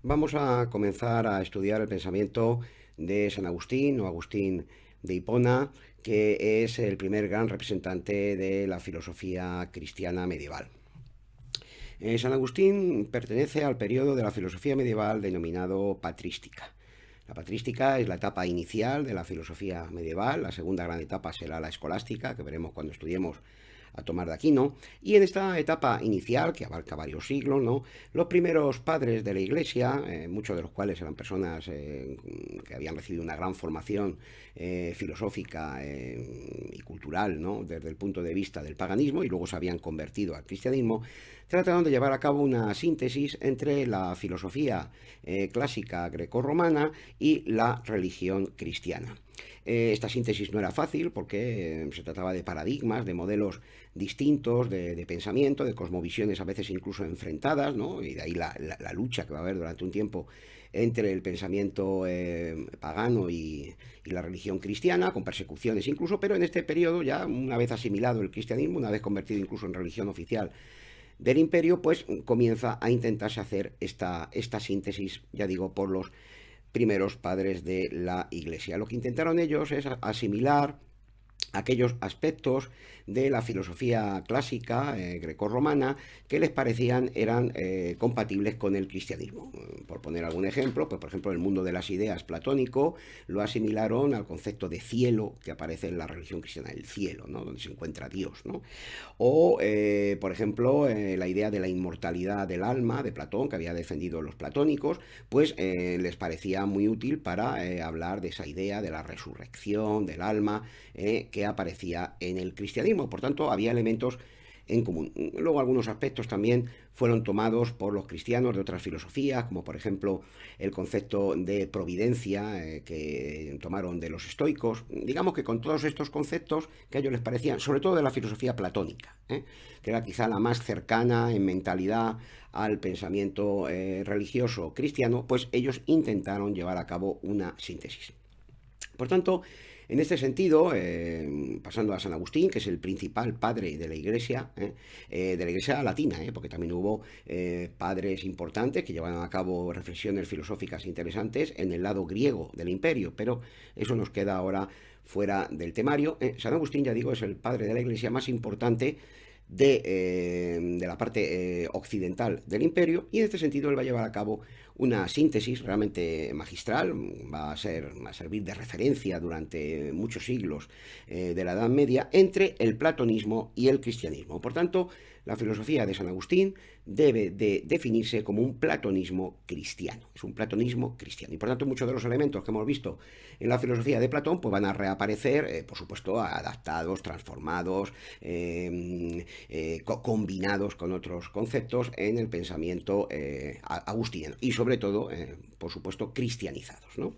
Vamos a comenzar a estudiar el pensamiento de San Agustín o Agustín de Hipona, que es el primer gran representante de la filosofía cristiana medieval. San Agustín pertenece al periodo de la filosofía medieval denominado patrística. La patrística es la etapa inicial de la filosofía medieval, la segunda gran etapa será la escolástica, que veremos cuando estudiemos a Tomás de Aquino, y en esta etapa inicial, que abarca varios siglos, ¿no? Los primeros padres de la Iglesia, muchos de los cuales eran personas que habían recibido una gran formación filosófica y cultural, ¿no? Desde el punto de vista del paganismo, y luego se habían convertido al cristianismo, trataron de llevar a cabo una síntesis entre la filosofía clásica grecorromana y la religión cristiana. Esta síntesis no era fácil porque se trataba de paradigmas, de modelos distintos de pensamiento, de cosmovisiones a veces incluso enfrentadas, ¿no? Y de ahí la lucha que va a haber durante un tiempo entre el pensamiento pagano y la religión cristiana, con persecuciones incluso, pero en este periodo ya, una vez asimilado el cristianismo, una vez convertido incluso en religión oficial del imperio, pues comienza a intentarse hacer esta síntesis, ya digo, por los primeros padres de la Iglesia. Lo que intentaron ellos es asimilar aquellos aspectos de la filosofía clásica grecorromana que les parecían eran compatibles con el cristianismo. Por poner algún ejemplo, pues por ejemplo el mundo de las ideas platónico lo asimilaron al concepto de cielo que aparece en la religión cristiana, el cielo, ¿no? Donde se encuentra Dios, ¿no? O, por ejemplo, la idea de la inmortalidad del alma de Platón, que había defendido los platónicos, pues les parecía muy útil para hablar de esa idea de la resurrección del alma que aparecía en el cristianismo. Por tanto, había elementos en común. Luego algunos aspectos también fueron tomados por los cristianos de otras filosofías, como por ejemplo el concepto de providencia que tomaron de los estoicos. Digamos que con todos estos conceptos que a ellos les parecían, sobre todo de la filosofía platónica, que era quizá la más cercana en mentalidad al pensamiento religioso cristiano, pues ellos intentaron llevar a cabo una síntesis. Por tanto, en este sentido, pasando a San Agustín, que es el principal padre de la Iglesia latina, porque también hubo padres importantes que llevaron a cabo reflexiones filosóficas interesantes en el lado griego del imperio, pero eso nos queda ahora fuera del temario. San Agustín, ya digo, es el padre de la Iglesia más importante de la parte occidental del imperio, y en este sentido él va a llevar a cabo una síntesis realmente magistral, va a servir de referencia durante muchos siglos de la Edad Media entre el platonismo y el cristianismo. Por tanto, la filosofía de San Agustín debe de definirse como un platonismo cristiano, es un platonismo cristiano, y por tanto muchos de los elementos que hemos visto en la filosofía de Platón pues van a reaparecer, por supuesto, adaptados, transformados, combinados con otros conceptos en el pensamiento agustiniano y sobre todo, por supuesto, cristianizados, ¿no?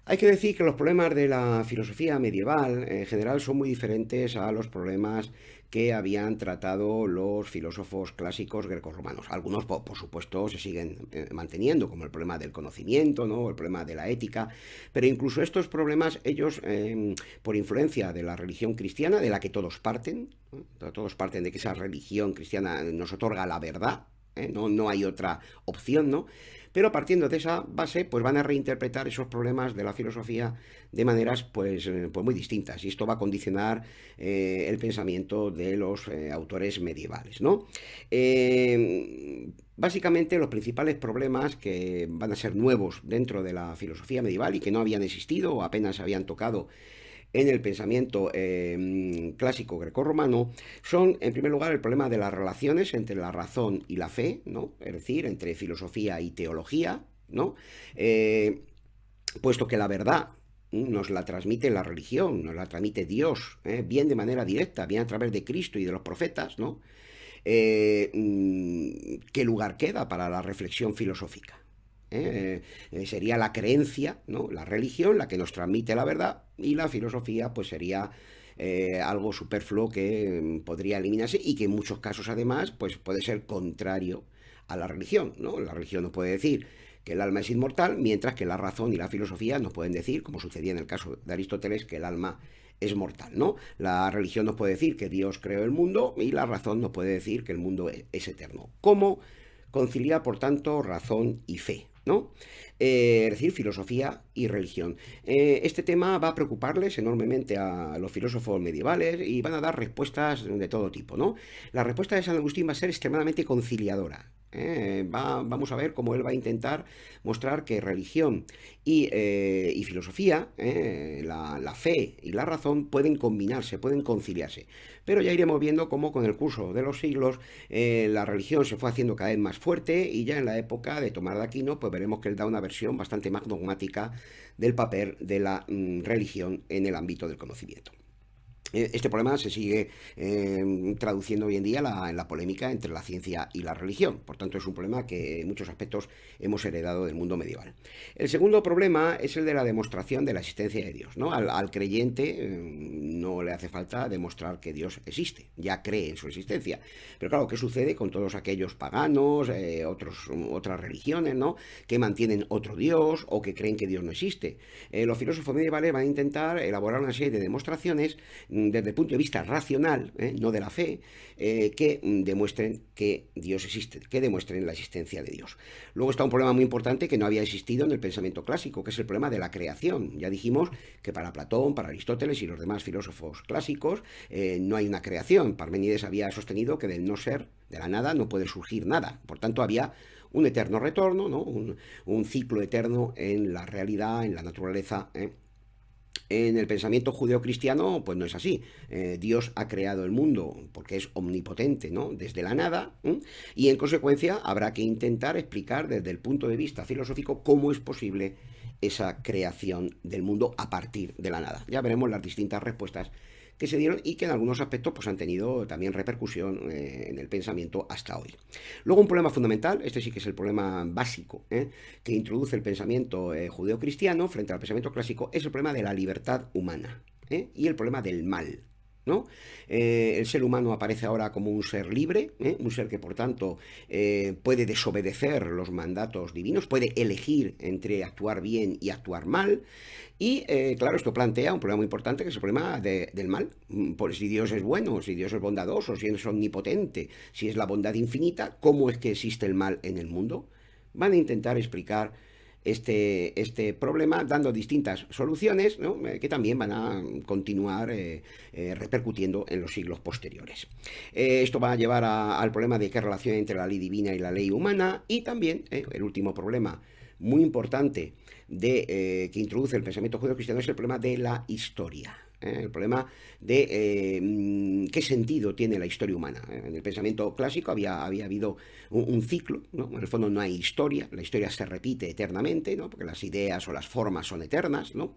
Hay que decir que los problemas de la filosofía medieval en general son muy diferentes a los problemas que habían tratado los filósofos clásicos grecorromanos. Algunos, por supuesto, se siguen manteniendo, como el problema del conocimiento, ¿no? El problema de la ética, pero incluso estos problemas, ellos, por influencia de la religión cristiana, de la que todos parten, ¿no? Todos parten de que esa religión cristiana nos otorga la verdad, no hay otra opción, ¿no? Pero partiendo de esa base, pues van a reinterpretar esos problemas de la filosofía de maneras pues muy distintas. Y esto va a condicionar el pensamiento de los autores medievales, ¿no? Básicamente los principales problemas que van a ser nuevos dentro de la filosofía medieval y que no habían existido o apenas habían tocado en el pensamiento clásico grecorromano son, en primer lugar, el problema de las relaciones entre la razón y la fe, ¿no? Es decir, entre filosofía y teología, ¿no? Puesto que la verdad nos la transmite la religión, nos la transmite Dios, bien de manera directa, bien a través de Cristo y de los profetas, ¿no? ¿Qué lugar queda para la reflexión filosófica? Sería la creencia, ¿no? La religión, la que nos transmite la verdad, y la filosofía pues sería algo superfluo que podría eliminarse y que en muchos casos además pues puede ser contrario a la religión, ¿no? La religión nos puede decir que el alma es inmortal, mientras que la razón y la filosofía nos pueden decir, como sucedía en el caso de Aristóteles, que el alma es mortal, ¿no? La religión nos puede decir que Dios creó el mundo y la razón nos puede decir que el mundo es eterno. ¿Cómo concilia, por tanto, razón y fe, ¿no? Es decir, filosofía y religión. Este tema va a preocuparles enormemente a los filósofos medievales y van a dar respuestas de todo tipo, ¿no? La respuesta de San Agustín va a ser extremadamente conciliadora. Vamos a ver cómo él va a intentar mostrar que religión y filosofía, la fe y la razón pueden combinarse, pueden conciliarse. Pero ya iremos viendo cómo con el curso de los siglos la religión se fue haciendo cada vez más fuerte y ya en la época de Tomás de Aquino pues veremos que él da una versión bastante más dogmática del papel de la religión en el ámbito del conocimiento. Este problema se sigue traduciendo hoy en día en la polémica entre la ciencia y la religión. Por tanto, es un problema que en muchos aspectos hemos heredado del mundo medieval. El segundo problema es el de la demostración de la existencia de Dios, ¿no? Al creyente no le hace falta demostrar que Dios existe, ya cree en su existencia. Pero claro, ¿qué sucede con todos aquellos paganos, otras religiones, ¿no? Que mantienen otro Dios o que creen que Dios no existe? Los filósofos medievales van a intentar elaborar una serie de demostraciones desde el punto de vista racional, no de la fe, que demuestren que Dios existe, que demuestren la existencia de Dios. Luego está un problema muy importante que no había existido en el pensamiento clásico, que es el problema de la creación. Ya dijimos que para Platón, para Aristóteles y los demás filósofos clásicos no hay una creación. Parménides había sostenido que del no ser, de la nada, no puede surgir nada. Por tanto, había un eterno retorno, ¿no? un ciclo eterno en la realidad, en la naturaleza, En el pensamiento judeocristiano, pues no es así. Dios ha creado el mundo porque es omnipotente, ¿no? Desde la nada, y en consecuencia habrá que intentar explicar desde el punto de vista filosófico cómo es posible esa creación del mundo a partir de la nada. Ya veremos las distintas respuestas que se dieron y que en algunos aspectos pues, han tenido también repercusión en el pensamiento hasta hoy. Luego un problema fundamental, este sí que es el problema básico que introduce el pensamiento judeocristiano frente al pensamiento clásico, es el problema de la libertad humana y el problema del mal. ¿No? El ser humano aparece ahora como un ser libre, un ser que por tanto puede desobedecer los mandatos divinos, puede elegir entre actuar bien y actuar mal, y claro, esto plantea un problema muy importante que es el problema del mal. Pues si Dios es bueno, si Dios es bondadoso, si es omnipotente, si es la bondad infinita, ¿cómo es que existe el mal en el mundo? Van a intentar explicar este problema dando distintas soluciones, ¿no? Que también van a continuar repercutiendo en los siglos posteriores. Esto va a llevar al problema de qué relación hay entre la ley divina y la ley humana y también el último problema muy importante que introduce el pensamiento judeocristiano es el problema de la historia. El problema de qué sentido tiene la historia humana. En el pensamiento clásico había habido un ciclo, ¿no? En el fondo no hay historia, la historia se repite eternamente, ¿no? Porque las ideas o las formas son eternas, ¿no?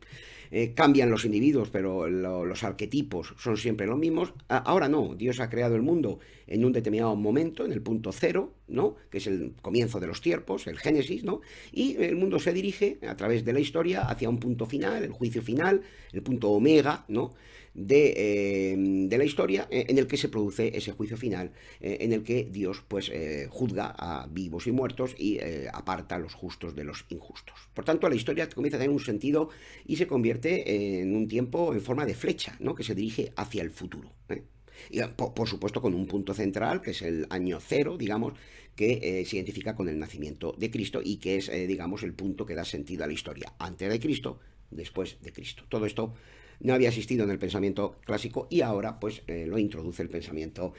Cambian los individuos, pero los arquetipos son siempre los mismos. Ahora no, Dios ha creado el mundo en un determinado momento, en el punto cero, ¿no? Que es el comienzo de los tiempos, el Génesis, ¿no? Y el mundo se dirige a través de la historia hacia un punto final, el juicio final, el punto omega, ¿no? de la historia en el que se produce ese juicio final, en el que Dios pues juzga a vivos y muertos y aparta a los justos de los injustos. Por tanto, la historia comienza a tener un sentido y se convierte en un tiempo en forma de flecha, ¿no? Que se dirige hacia el futuro. Y, por supuesto, con un punto central, que es el año cero, digamos, que se identifica con el nacimiento de Cristo y que es, digamos, el punto que da sentido a la historia. Antes de Cristo, después de Cristo. Todo esto no había existido en el pensamiento clásico y ahora pues lo introduce el pensamiento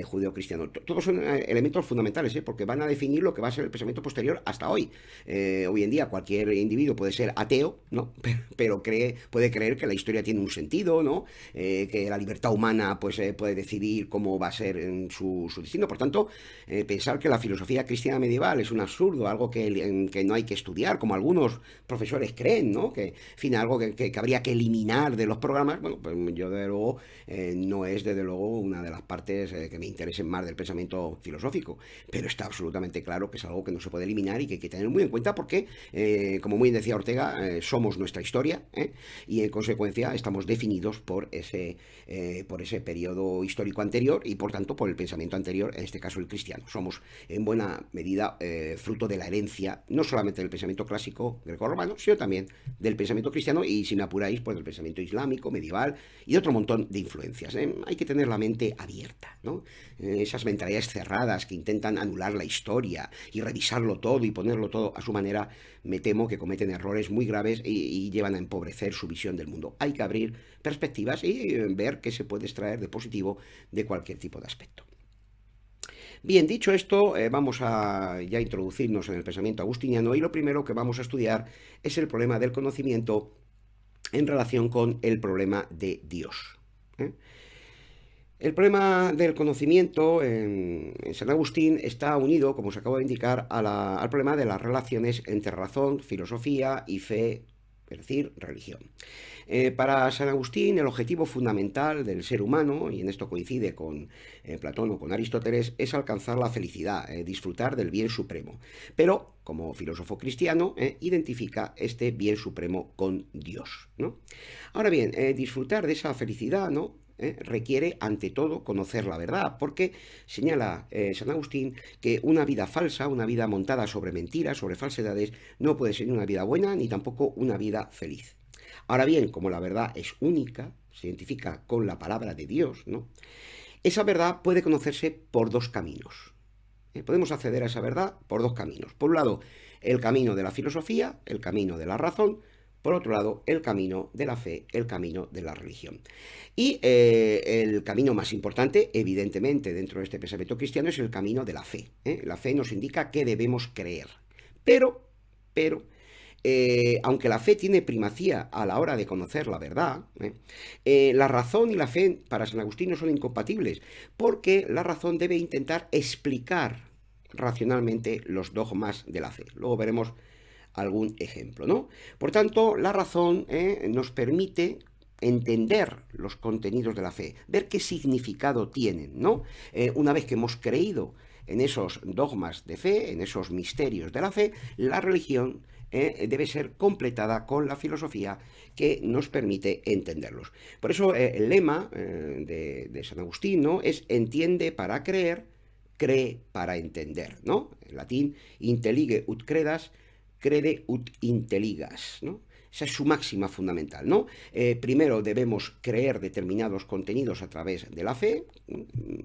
judeocristiano. Todos son elementos fundamentales, porque van a definir lo que va a ser el pensamiento posterior hasta hoy. Hoy en día cualquier individuo puede ser ateo, ¿no? Pero puede creer que la historia tiene un sentido, ¿no? Que la libertad humana pues puede decidir cómo va a ser su destino. Por tanto, pensar que la filosofía cristiana medieval es un absurdo, algo que no hay que estudiar, como algunos profesores creen, ¿no? Que, en fin, algo que habría que eliminar de los programas, bueno, pues yo desde luego no es desde luego una de las partes que me interesen más del pensamiento filosófico, pero está absolutamente claro que es algo que no se puede eliminar y que hay que tener muy en cuenta porque, como muy bien decía Ortega, somos nuestra historia y en consecuencia estamos definidos por ese periodo histórico anterior y por tanto por el pensamiento anterior, en este caso el cristiano. Somos en buena medida fruto de la herencia, no solamente del pensamiento clásico greco-romano, sino también del pensamiento cristiano y, si me apuráis, pues del pensamiento islámico islámico, medieval y otro montón de influencias. Hay que tener la mente abierta, ¿no? Esas mentalidades cerradas que intentan anular la historia y revisarlo todo y ponerlo todo a su manera, me temo que cometen errores muy graves y llevan a empobrecer su visión del mundo. Hay que abrir perspectivas y ver qué se puede extraer de positivo de cualquier tipo de aspecto. Bien, dicho esto, vamos a ya introducirnos en el pensamiento agustiniano y lo primero que vamos a estudiar es el problema del conocimiento en relación con el problema de Dios. El problema del conocimiento en San Agustín está unido, como os acabo de indicar, al problema de las relaciones entre razón, filosofía y fe, es decir, religión. Para San Agustín, el objetivo fundamental del ser humano, y en esto coincide con Platón o con Aristóteles, es alcanzar la felicidad, disfrutar del bien supremo. Pero, como filósofo cristiano, identifica este bien supremo con Dios, ¿no? Ahora bien, disfrutar de esa felicidad, ¿no?, requiere ante todo conocer la verdad, porque señala San Agustín que una vida falsa, una vida montada sobre mentiras, sobre falsedades, no puede ser una vida buena ni tampoco una vida feliz. Ahora bien, como la verdad es única, se identifica con la palabra de Dios, ¿no?, esa verdad puede conocerse por dos caminos. Podemos acceder a esa verdad por dos caminos. Por un lado, el camino de la filosofía, el camino de la razón. Por otro lado, el camino de la fe, el camino de la religión. Y el camino más importante, evidentemente, dentro de este pensamiento cristiano, es el camino de la fe. La fe nos indica qué debemos creer. Pero, aunque la fe tiene primacía a la hora de conocer la verdad, la razón y la fe para San Agustín no son incompatibles, porque la razón debe intentar explicar racionalmente los dogmas de la fe. Luego veremos algún ejemplo, ¿no? Por tanto, la razón nos permite entender los contenidos de la fe, ver qué significado tienen, ¿no? Una vez que hemos creído en esos dogmas de fe, en esos misterios de la fe, la religión debe ser completada con la filosofía que nos permite entenderlos. Por eso el lema de San Agustín, ¿no?, es entiende para creer, cree para entender, ¿no? En latín, intellige ut credas, crede ut intelligas, ¿no? Esa es su máxima fundamental, ¿no? Primero debemos creer determinados contenidos a través de la fe.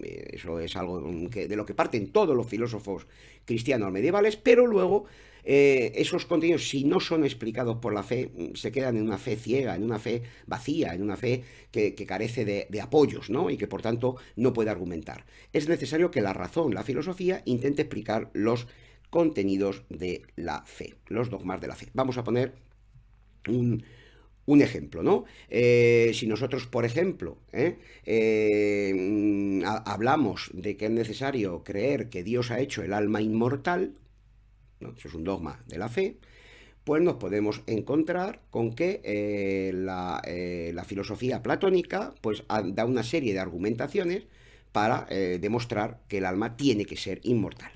Eso es algo de lo que parten todos los filósofos cristianos medievales, pero luego esos contenidos, si no son explicados por la fe, se quedan en una fe ciega, en una fe vacía, en una fe que carece de apoyos, ¿no?, y que por tanto no puede argumentar. Es necesario que la razón, la filosofía, intente explicar los contenidos de la fe, los dogmas de la fe. Vamos a poner un ejemplo, ¿no? Si nosotros, por ejemplo, hablamos de que es necesario creer que Dios ha hecho el alma inmortal, ¿no?, eso es un dogma de la fe, pues nos podemos encontrar con que la filosofía platónica pues da una serie de argumentaciones para demostrar que el alma tiene que ser inmortal.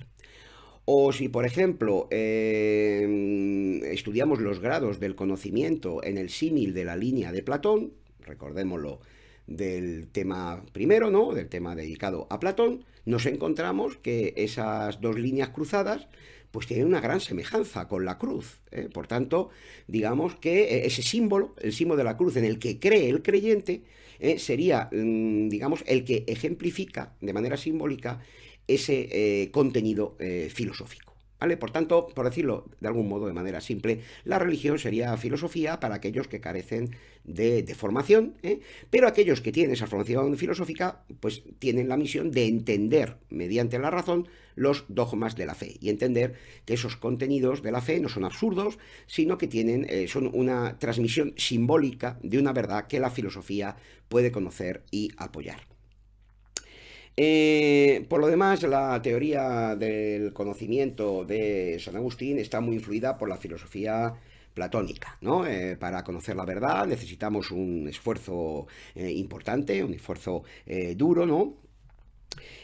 O si, por ejemplo, estudiamos los grados del conocimiento en el símil de la línea de Platón, recordémoslo del tema primero, ¿no?, del tema dedicado a Platón, nos encontramos que esas dos líneas cruzadas pues tienen una gran semejanza con la cruz. Por tanto, digamos que ese símbolo, el símbolo de la cruz en el que cree el creyente, sería, digamos, el que ejemplifica de manera simbólica ese contenido filosófico, ¿vale? Por tanto, por decirlo de algún modo, de manera simple, la religión sería filosofía para aquellos que carecen de formación, pero aquellos que tienen esa formación filosófica, pues tienen la misión de entender mediante la razón los dogmas de la fe y entender que esos contenidos de la fe no son absurdos, sino que son una transmisión simbólica de una verdad que la filosofía puede conocer y apoyar. Por lo demás, la teoría del conocimiento de San Agustín está muy influida por la filosofía platónica, ¿no? Para conocer la verdad necesitamos un esfuerzo importante, un esfuerzo duro, ¿no?,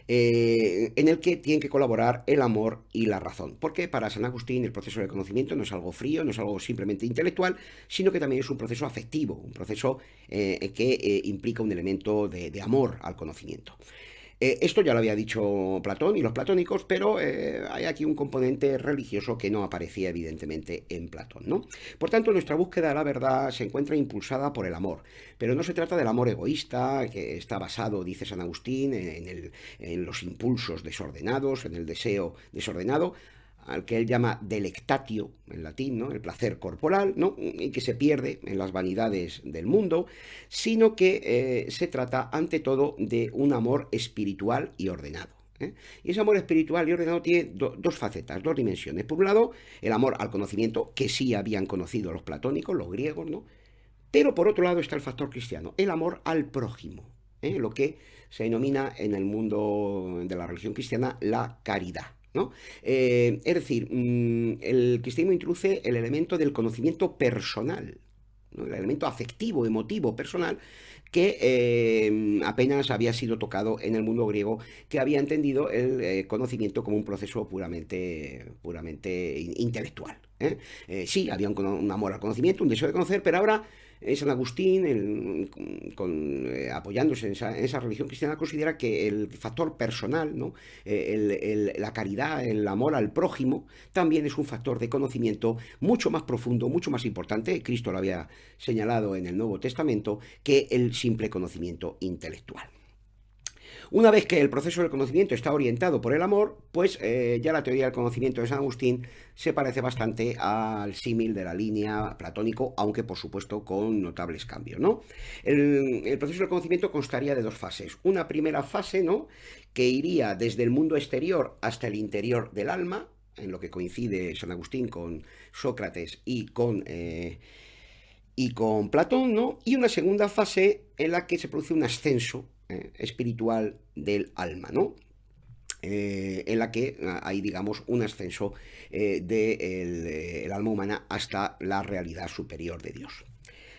en el que tienen que colaborar el amor y la razón. Porque para San Agustín el proceso de conocimiento no es algo frío, no es algo simplemente intelectual, sino que también es un proceso afectivo, un proceso que implica un elemento de amor al conocimiento. Esto ya lo había dicho Platón y los platónicos, pero hay aquí un componente religioso que no aparecía evidentemente en Platón, ¿no? Por tanto, nuestra búsqueda de la verdad se encuentra impulsada por el amor, pero no se trata del amor egoísta, que está basado, dice San Agustín, en los impulsos desordenados, en el deseo desordenado, al que él llama delectatio en latín, ¿no? El placer corporal, ¿no? Y que se pierde en las vanidades del mundo, sino que se trata ante todo de un amor espiritual y ordenado. ¿Eh? Y ese amor espiritual y ordenado tiene dos facetas, dos dimensiones. Por un lado, el amor al conocimiento, que sí habían conocido los platónicos, los griegos, ¿no? Pero por otro lado está el factor cristiano, el amor al prójimo, lo que se denomina en el mundo de la religión cristiana la caridad, ¿no? Es decir, el cristianismo introduce el elemento del conocimiento personal, ¿no? El elemento afectivo, emotivo, personal, que apenas había sido tocado en el mundo griego, que había entendido el conocimiento como un proceso puramente intelectual. Sí, había un amor al conocimiento, un deseo de conocer, pero ahora San Agustín, apoyándose en esa religión cristiana, considera que el factor personal, ¿no? La caridad, el amor al prójimo, también es un factor de conocimiento mucho más profundo, mucho más importante, Cristo lo había señalado en el Nuevo Testamento, que el simple conocimiento intelectual. Una vez que el proceso del conocimiento está orientado por el amor, pues ya la teoría del conocimiento de San Agustín se parece bastante al símil de la línea platónico, aunque por supuesto con notables cambios, ¿no? El proceso del conocimiento constaría de dos fases. Una primera fase, ¿no?, que iría desde el mundo exterior hasta el interior del alma, en lo que coincide San Agustín con Sócrates y con Platón, ¿no? Y una segunda fase en la que se produce un ascenso espiritual del alma, ¿no? En la que hay, digamos, un ascenso del alma humana hasta la realidad superior de Dios.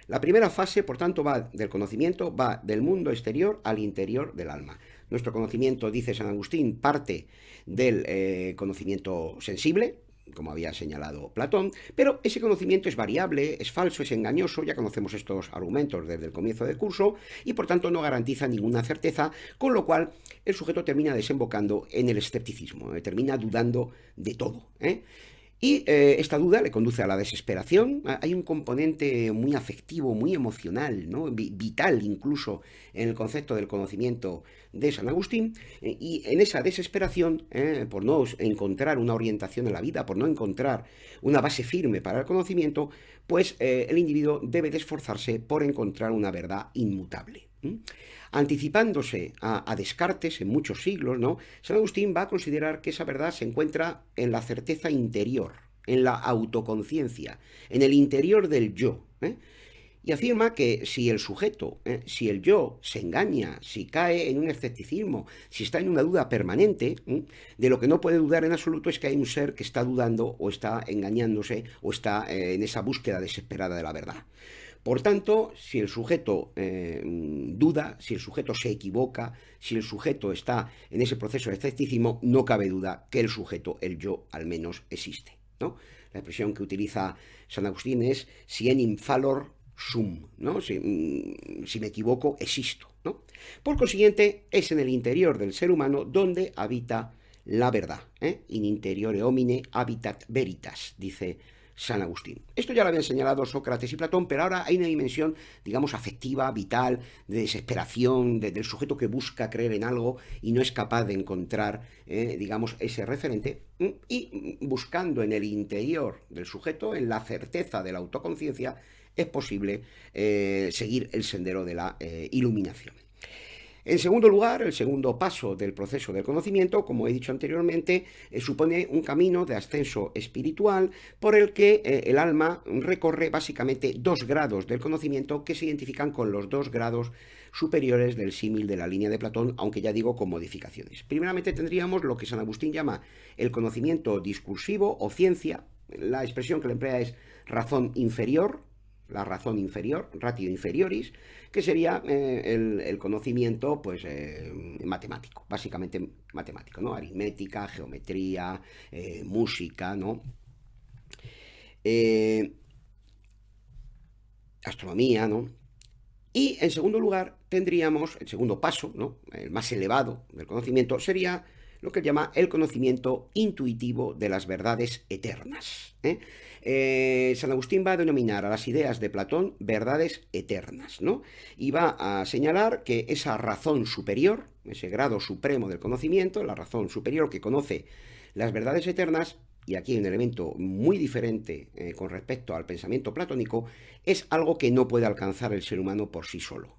La primera fase, por tanto, va del conocimiento, va del mundo exterior al interior del alma. Nuestro conocimiento, dice San Agustín, parte del conocimiento sensible, como había señalado Platón, pero ese conocimiento es variable, es falso, es engañoso, ya conocemos estos argumentos desde el comienzo del curso, y por tanto no garantiza ninguna certeza, con lo cual el sujeto termina desembocando en el escepticismo, termina dudando de todo, Y esta duda le conduce a la desesperación. Hay un componente muy afectivo, muy emocional, ¿no?, vital incluso en el concepto del conocimiento de San Agustín, y en esa desesperación, por no encontrar una orientación en la vida, por no encontrar una base firme para el conocimiento, pues el individuo debe de esforzarse por encontrar una verdad inmutable. Anticipándose a Descartes en muchos siglos, ¿no?, San Agustín va a considerar que esa verdad se encuentra en la certeza interior, en la autoconciencia, en el interior del yo, y afirma que si el sujeto, si el yo se engaña, si cae en un escepticismo, si está en una duda permanente, de lo que no puede dudar en absoluto es que hay un ser que está dudando o está engañándose o está en esa búsqueda desesperada de la verdad. Por tanto, si el sujeto duda, si el sujeto se equivoca, si el sujeto está en ese proceso de escepticismo, no cabe duda que el sujeto, el yo, al menos existe, ¿no? La expresión que utiliza San Agustín es si enim fallor sum, ¿no? Si me equivoco, existo, ¿no? Por consiguiente, es en el interior del ser humano donde habita la verdad. In interiore homine habitat veritas, dice San Agustín. Esto ya lo habían señalado Sócrates y Platón, pero ahora hay una dimensión, digamos, afectiva, vital, de desesperación, del sujeto que busca creer en algo y no es capaz de encontrar, digamos, ese referente, y buscando en el interior del sujeto, en la certeza de la autoconciencia, es posible seguir el sendero de la iluminación. En segundo lugar, el segundo paso del proceso del conocimiento, como he dicho anteriormente, supone un camino de ascenso espiritual por el que el alma recorre básicamente dos grados del conocimiento que se identifican con los dos grados superiores del símil de la línea de Platón, aunque ya digo con modificaciones. Primeramente tendríamos lo que San Agustín llama el conocimiento discursivo o ciencia. La expresión que le emplea es razón inferior, la razón inferior, ratio inferioris, que sería el conocimiento, pues, matemático, básicamente matemático, ¿no? Aritmética, geometría, música, ¿no? Astronomía, ¿no? Y en segundo lugar, tendríamos el segundo paso, ¿no? El más elevado del conocimiento, sería lo que llama el conocimiento intuitivo de las verdades eternas. San Agustín va a denominar a las ideas de Platón verdades eternas, ¿no? Y va a señalar que esa razón superior, ese grado supremo del conocimiento, la razón superior que conoce las verdades eternas, y aquí hay un elemento muy diferente con respecto al pensamiento platónico, es algo que no puede alcanzar el ser humano por sí solo.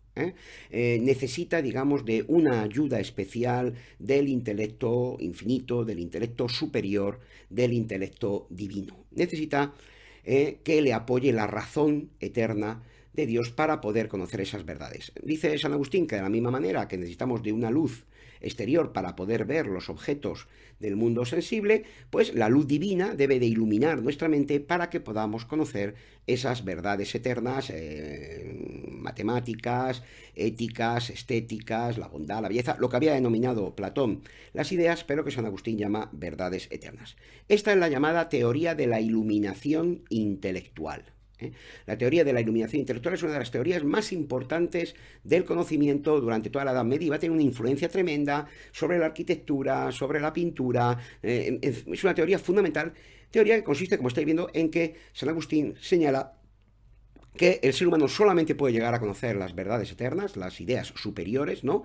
Necesita, digamos, de una ayuda especial del intelecto infinito, del intelecto superior, del intelecto divino. Necesita que le apoye la razón eterna de Dios para poder conocer esas verdades. Dice San Agustín que de la misma manera que necesitamos de una luz exterior para poder ver los objetos del mundo sensible, pues la luz divina debe de iluminar nuestra mente para que podamos conocer esas verdades eternas, matemáticas, éticas, estéticas, la bondad, la belleza, lo que había denominado Platón las ideas, pero que San Agustín llama verdades eternas. Esta es la llamada teoría de la iluminación intelectual. La teoría de la iluminación intelectual es una de las teorías más importantes del conocimiento durante toda la Edad Media y va a tener una influencia tremenda sobre la arquitectura, sobre la pintura. Es una teoría fundamental, teoría que consiste, como estáis viendo, en que San Agustín señala que el ser humano solamente puede llegar a conocer las verdades eternas, las ideas superiores, ¿no?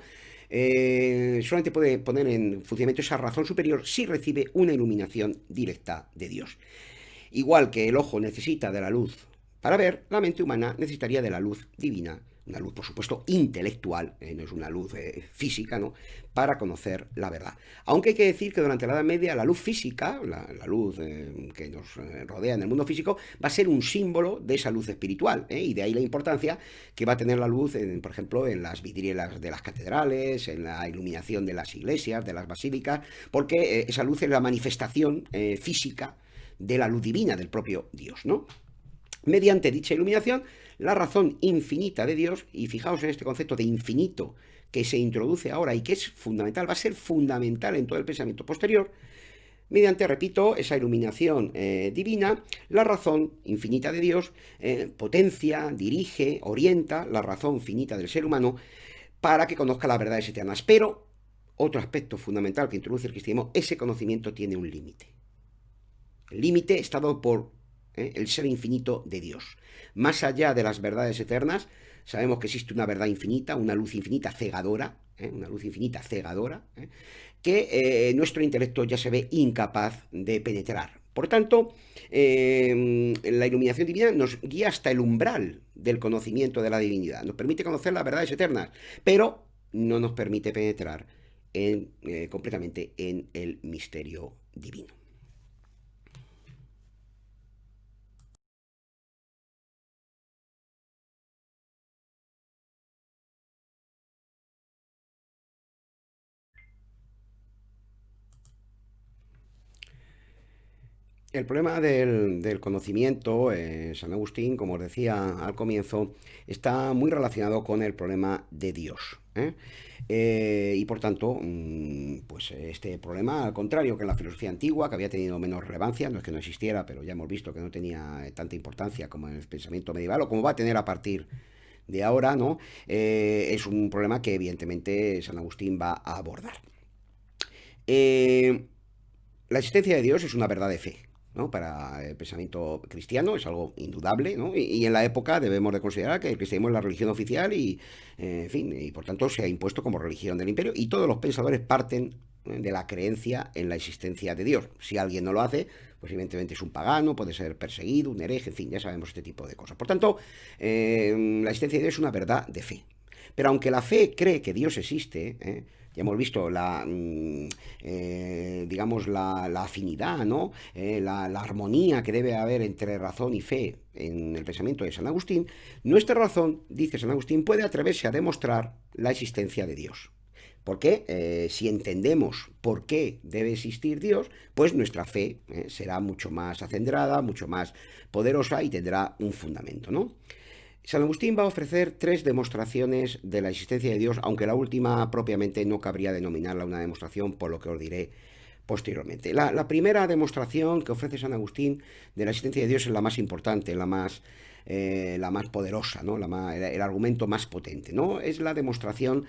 Solamente puede poner en funcionamiento esa razón superior si recibe una iluminación directa de Dios. Igual que el ojo necesita de la luz para ver, la mente humana necesitaría de la luz divina, una luz, por supuesto, intelectual, no es una luz física, ¿no?, para conocer la verdad. Aunque hay que decir que durante la Edad Media la luz física, la luz que nos rodea en el mundo físico, va a ser un símbolo de esa luz espiritual, y de ahí la importancia que va a tener la luz, por ejemplo, en las vidrieras de las catedrales, en la iluminación de las iglesias, de las basílicas, porque esa luz es la manifestación física de la luz divina del propio Dios, ¿no? Mediante dicha iluminación, la razón infinita de Dios, y fijaos en este concepto de infinito que se introduce ahora y que es fundamental, va a ser fundamental en todo el pensamiento posterior, mediante, repito, esa iluminación divina, la razón infinita de Dios potencia, dirige, orienta la razón finita del ser humano para que conozca las verdades eternas. Pero, otro aspecto fundamental que introduce el cristianismo, ese conocimiento tiene un límite. El límite está dado por el ser infinito de Dios. Más allá de las verdades eternas, sabemos que existe una verdad infinita, una luz infinita cegadora, que nuestro intelecto ya se ve incapaz de penetrar. Por tanto, la iluminación divina nos guía hasta el umbral del conocimiento de la divinidad, nos permite conocer las verdades eternas, pero no nos permite penetrar completamente en el misterio divino. El problema del conocimiento, San Agustín, como os decía al comienzo, está muy relacionado con el problema de Dios. Y por tanto, pues este problema, al contrario que en la filosofía antigua, que había tenido menos relevancia, no es que no existiera, pero ya hemos visto que no tenía tanta importancia como en el pensamiento medieval, o como va a tener a partir de ahora, ¿no? Es un problema que evidentemente San Agustín va a abordar. La existencia de Dios es una verdad de fe, ¿no? Para el pensamiento cristiano es algo indudable, ¿no? Y en la época debemos de considerar que el cristianismo es la religión oficial y, en fin, y por tanto se ha impuesto como religión del imperio y todos los pensadores parten de la creencia en la existencia de Dios. Si alguien no lo hace, pues evidentemente es un pagano, puede ser perseguido, un hereje, en fin, ya sabemos este tipo de cosas. Por tanto, la existencia de Dios es una verdad de fe. Pero aunque la fe cree que Dios existe, ya hemos visto digamos, la afinidad, ¿no? La armonía que debe haber entre razón y fe en el pensamiento de San Agustín, nuestra razón, dice San Agustín, puede atreverse a demostrar la existencia de Dios. Porque si entendemos por qué debe existir Dios, pues nuestra fe será mucho más acendrada, mucho más poderosa y tendrá un fundamento, ¿no? San Agustín va a ofrecer 3 demostraciones de la existencia de Dios, aunque la última propiamente no cabría denominarla una demostración, por lo que os diré posteriormente. La primera demostración que ofrece San Agustín de la existencia de Dios es la más importante, la más la más poderosa, ¿no? El argumento más potente, ¿no? Es la demostración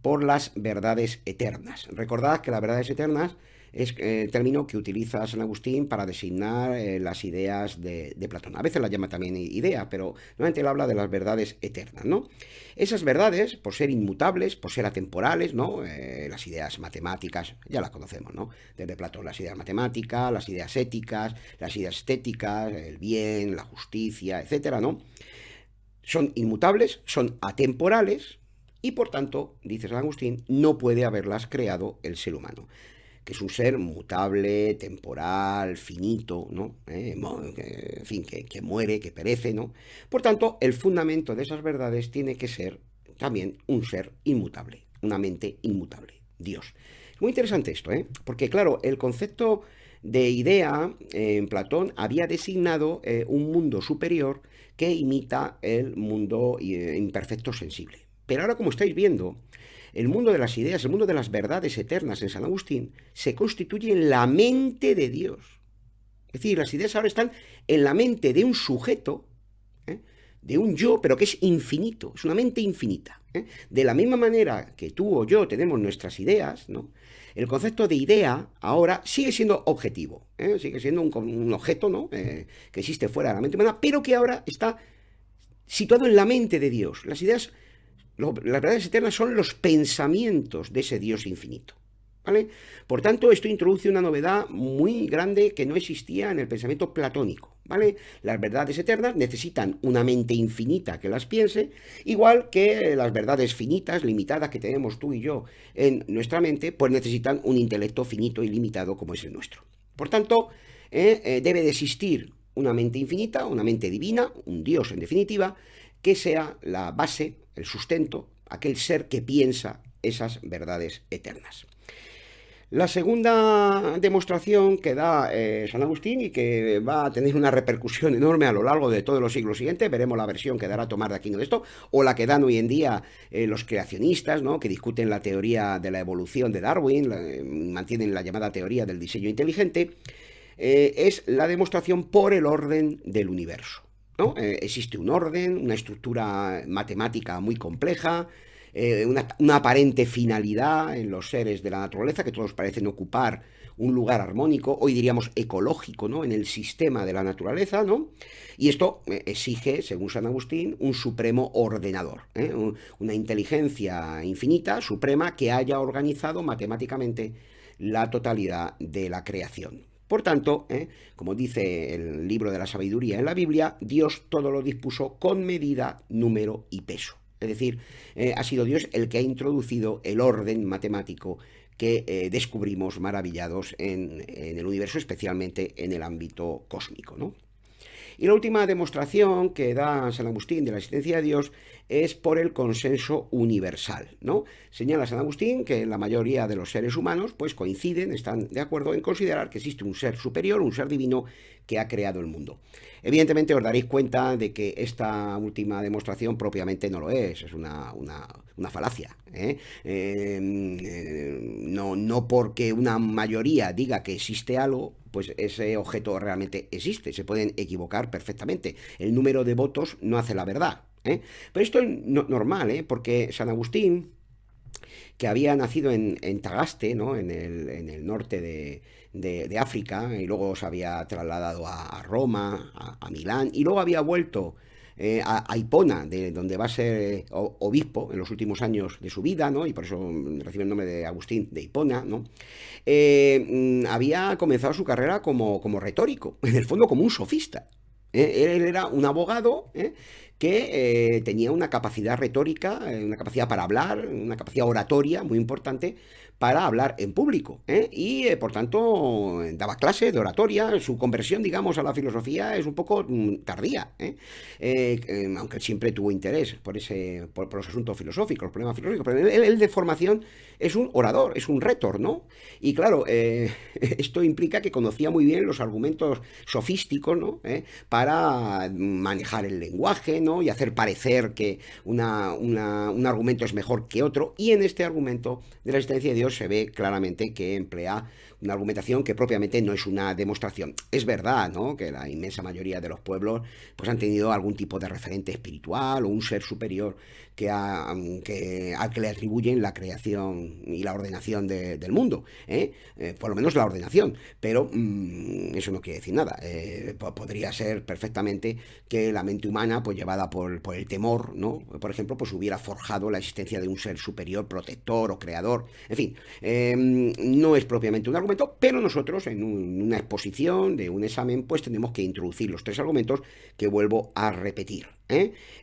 por las verdades eternas. Recordad que las verdades eternas es el término que utiliza San Agustín para designar las ideas de Platón. A veces las llama también idea, pero normalmente él habla de las verdades eternas, ¿no? Esas verdades, por ser inmutables, por ser atemporales, ¿no? Las ideas matemáticas, ya las conocemos, ¿no? Desde Platón, las ideas matemáticas, las ideas éticas, las ideas estéticas, el bien, la justicia, etcétera, ¿no? Son inmutables, son atemporales y por tanto, dice San Agustín, no puede haberlas creado el ser humano, que es un ser mutable, temporal, finito, ¿no? En fin, que muere, que perece, ¿no? Por tanto, el fundamento de esas verdades tiene que ser también un ser inmutable, una mente inmutable, Dios. Es muy interesante esto, ¿eh? Porque claro, el concepto de idea en Platón había designado un mundo superior que imita el mundo imperfecto sensible. Pero ahora, como estáis viendo, el mundo de las ideas, el mundo de las verdades eternas en San Agustín, se constituye en la mente de Dios. Es decir, las ideas ahora están en la mente de un sujeto, ¿eh? De un yo, pero que es infinito, es una mente infinita. De la misma manera que tú o yo tenemos nuestras ideas, ¿no? El concepto de idea ahora sigue siendo objetivo, sigue siendo un objeto, ¿no? Que existe fuera de la mente humana, pero que ahora está situado en la mente de Dios. Las ideas, las verdades eternas son los pensamientos de ese Dios infinito. ¿Vale? Por tanto, esto introduce una novedad muy grande que no existía en el pensamiento platónico. ¿Vale? Las verdades eternas necesitan una mente infinita que las piense, igual que las verdades finitas, limitadas que tenemos tú y yo en nuestra mente, pues necesitan un intelecto finito y limitado como es el nuestro. Por tanto, debe de existir una mente infinita, una mente divina, un Dios en definitiva, que sea la base, el sustento, aquel ser que piensa esas verdades eternas. La segunda demostración que da San Agustín y que va a tener una repercusión enorme a lo largo de todos los siglos siguientes, veremos la versión que dará Tomás de Aquino de esto, o la que dan hoy en día los creacionistas, ¿no? Que discuten la teoría de la evolución de Darwin, mantienen la llamada teoría del diseño inteligente, es la demostración por el orden del universo, ¿no? Existe un orden, una estructura matemática muy compleja, una aparente finalidad en los seres de la naturaleza, que todos parecen ocupar un lugar armónico, hoy diríamos ecológico, ¿no? En el sistema de la naturaleza, ¿no? Y esto exige, según San Agustín, un supremo ordenador, una inteligencia infinita, suprema, que haya organizado matemáticamente la totalidad de la creación. Por tanto, como dice el libro de la sabiduría en la Biblia, Dios todo lo dispuso con medida, número y peso. Es decir, ha sido Dios el que ha introducido el orden matemático que descubrimos maravillados en el universo, especialmente en el ámbito cósmico, ¿no? Y la última demostración que da San Agustín de la existencia de Dios es por el consenso universal, ¿no? Señala San Agustín que la mayoría de los seres humanos pues coinciden, están de acuerdo en considerar que existe un ser superior, un ser divino que ha creado el mundo. Evidentemente os daréis cuenta de que esta última demostración propiamente no lo es una falacia. No porque una mayoría diga que existe algo, pues ese objeto realmente existe. Se pueden equivocar perfectamente. El número de votos no hace la verdad. Pero esto es normal, porque San Agustín, que había nacido en Tagaste, ¿no? en el norte de África, y luego se había trasladado a Roma, a Milán, y luego había vuelto a Hipona, de donde va a ser obispo en los últimos años de su vida, ¿no? Y por eso recibe el nombre de Agustín de Hipona, ¿no? Había comenzado su carrera como retórico, en el fondo como un sofista. Él era un abogado que tenía una capacidad retórica, una capacidad para hablar, una capacidad oratoria muy importante para hablar en público, y por tanto daba clases de oratoria. Su conversión, digamos, a la filosofía es un poco tardía, aunque siempre tuvo interés por los asuntos filosóficos, los problemas filosóficos, pero él de formación es un orador, es un rétor, ¿no? Y claro, esto implica que conocía muy bien los argumentos sofísticos, ¿no? Para manejar el lenguaje, ¿no? Y hacer parecer que un argumento es mejor que otro. Y en este argumento de la existencia de Dios se ve claramente que emplea una argumentación que propiamente no es una demostración. Es verdad, ¿no?, que la inmensa mayoría de los pueblos pues han tenido algún tipo de referente espiritual o un ser superior al que le atribuyen la creación y la ordenación del mundo, por lo menos la ordenación, pero eso no quiere decir nada. Podría ser perfectamente que la mente humana, pues llevada por el temor, ¿no?, por ejemplo, pues hubiera forjado la existencia de un ser superior, protector o creador. En fin, no es propiamente un argumento, pero nosotros en una exposición de un examen pues tenemos que introducir los tres argumentos que vuelvo a repetir.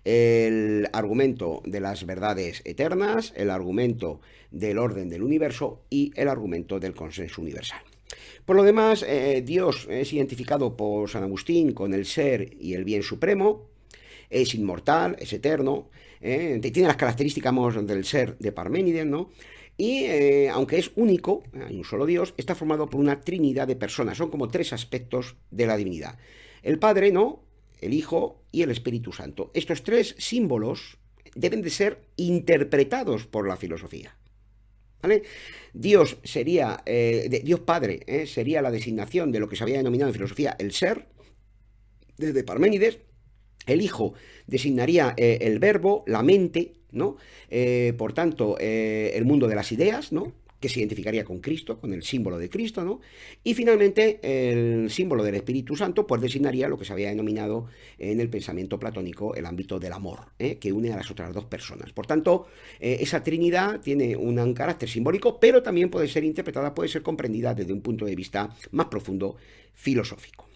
El argumento de las verdades eternas, el argumento del orden del universo y el argumento del consenso universal. Por lo demás, Dios es identificado por San Agustín con el ser y el bien supremo, es inmortal, es eterno, tiene las características del ser de Parménides, ¿no? Y aunque es único, hay un solo Dios, está formado por una trinidad de personas, son como tres aspectos de la divinidad. El Padre, ¿no?, el Hijo y el Espíritu Santo. Estos tres símbolos deben de ser interpretados por la filosofía, ¿vale? Dios sería, Dios Padre, sería la designación de lo que se había denominado en filosofía el ser, desde Parménides. El Hijo designaría el verbo, la mente, ¿no? Por tanto, el mundo de las ideas, ¿no?, que se identificaría con Cristo, con el símbolo de Cristo, ¿no? Y finalmente el símbolo del Espíritu Santo pues designaría lo que se había denominado en el pensamiento platónico el ámbito del amor, que une a las otras dos personas. Por tanto, esa Trinidad tiene un carácter simbólico, pero también puede ser interpretada, puede ser comprendida desde un punto de vista más profundo, filosófico.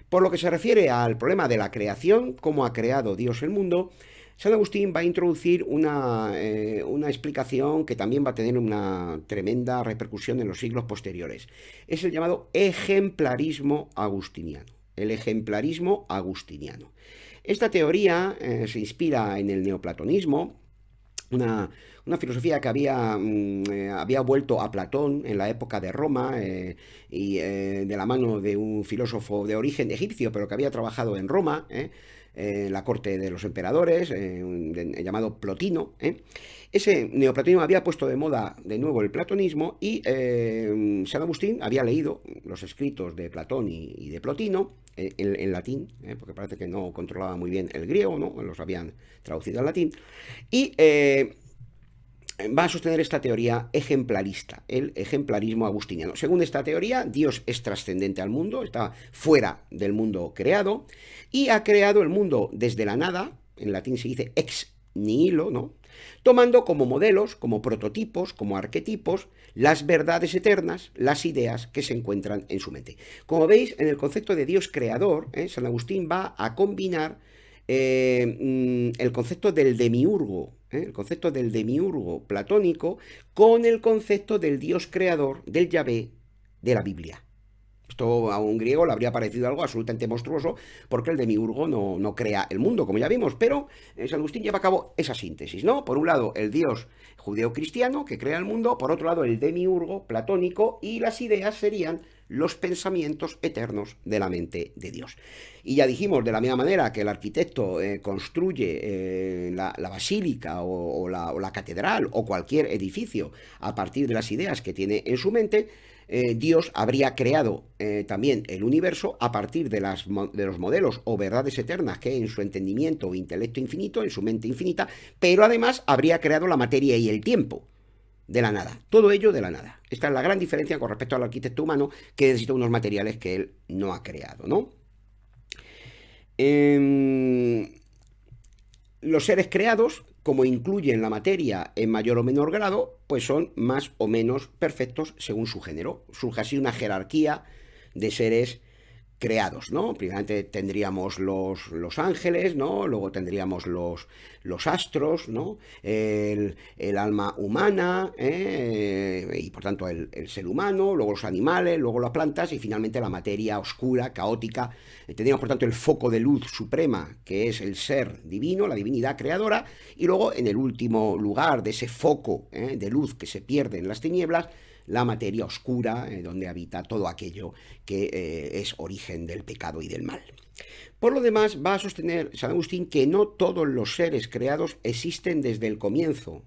Por lo que se refiere al problema de la creación, cómo ha creado Dios el mundo, San Agustín va a introducir una explicación que también va a tener una tremenda repercusión en los siglos posteriores. Es el llamado ejemplarismo agustiniano. El ejemplarismo agustiniano. Esta teoría se inspira en el neoplatonismo, una filosofía que había vuelto a Platón en la época de Roma y de la mano de un filósofo de origen egipcio, pero que había trabajado en Roma, en la corte de los emperadores, llamado Plotino. Ese neoplatonismo había puesto de moda de nuevo el platonismo y San Agustín había leído los escritos de Platón y de Plotino en latín, porque parece que no controlaba muy bien el griego, ¿no?, los habían traducido al latín, y va a sostener esta teoría ejemplarista, el ejemplarismo agustiniano. Según esta teoría, Dios es trascendente al mundo, está fuera del mundo creado, y ha creado el mundo desde la nada, en latín se dice ex nihilo, ¿no?, tomando como modelos, como prototipos, como arquetipos, las verdades eternas, las ideas que se encuentran en su mente. Como veis, en el concepto de Dios creador, San Agustín va a combinar el concepto del demiurgo, el concepto del demiurgo platónico, con el concepto del Dios creador, del Yahvé, de la Biblia. Esto a un griego le habría parecido algo absolutamente monstruoso, porque el demiurgo no crea el mundo, como ya vimos, pero San Agustín lleva a cabo esa síntesis, ¿no? Por un lado, el Dios judeo-cristiano que crea el mundo, por otro lado, el demiurgo platónico, y las ideas serían los pensamientos eternos de la mente de Dios. Y ya dijimos, de la misma manera que el arquitecto construye la basílica o la catedral o cualquier edificio a partir de las ideas que tiene en su mente, Dios habría creado también el universo a partir de los modelos o verdades eternas que hay en su entendimiento o intelecto infinito, en su mente infinita, pero además habría creado la materia y el tiempo de la nada, todo ello de la nada. Esta es la gran diferencia con respecto al arquitecto humano, que necesita unos materiales que él no ha creado, ¿no? Los seres creados, como incluyen la materia en mayor o menor grado, pues son más o menos perfectos según su género. Surge así una jerarquía de seres creados, ¿no? Primeramente tendríamos los ángeles, ¿no? Luego tendríamos los astros, ¿no? El alma humana, y por tanto el ser humano, luego los animales, luego las plantas y finalmente la materia oscura, caótica. Tendríamos por tanto el foco de luz suprema, que es el ser divino, la divinidad creadora, y luego en el último lugar de ese foco de luz que se pierde en las tinieblas, la materia oscura, donde habita todo aquello que es origen del pecado y del mal. Por lo demás, va a sostener San Agustín que no todos los seres creados existen desde el comienzo,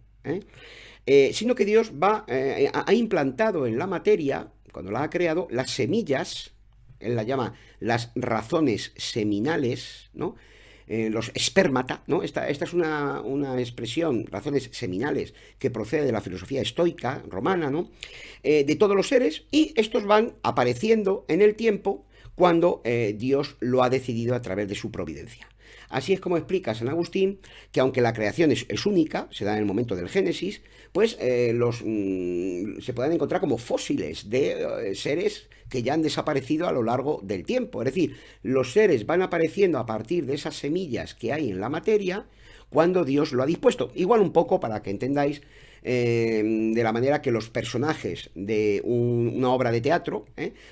sino que Dios ha implantado en la materia, cuando la ha creado, las semillas, él la llama las razones seminales, ¿no? Los espermata, ¿no? Esta es una expresión, razones seminales, que procede de la filosofía estoica romana, ¿no? De todos los seres, y estos van apareciendo en el tiempo cuando Dios lo ha decidido a través de su providencia. Así es como explica San Agustín que aunque la creación es única, se da en el momento del Génesis, pues se pueden encontrar como fósiles de seres que ya han desaparecido a lo largo del tiempo. Es decir, los seres van apareciendo a partir de esas semillas que hay en la materia cuando Dios lo ha dispuesto. Igual un poco para que entendáis de la manera que los personajes de una obra de teatro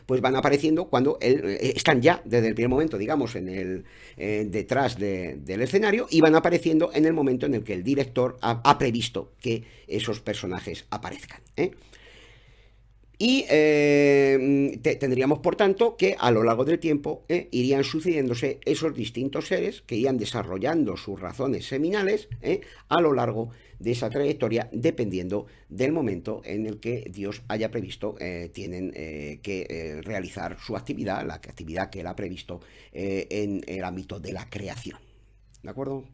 pues van apareciendo cuando están ya desde el primer momento, digamos, detrás del escenario, y van apareciendo en el momento en el que el director ha previsto que esos personajes aparezcan. Y tendríamos, por tanto, que a lo largo del tiempo irían sucediéndose esos distintos seres que irían desarrollando sus razones seminales a lo largo de esa trayectoria, dependiendo del momento en el que Dios haya previsto, tienen que realizar su actividad, la actividad que él ha previsto en el ámbito de la creación. ¿De acuerdo?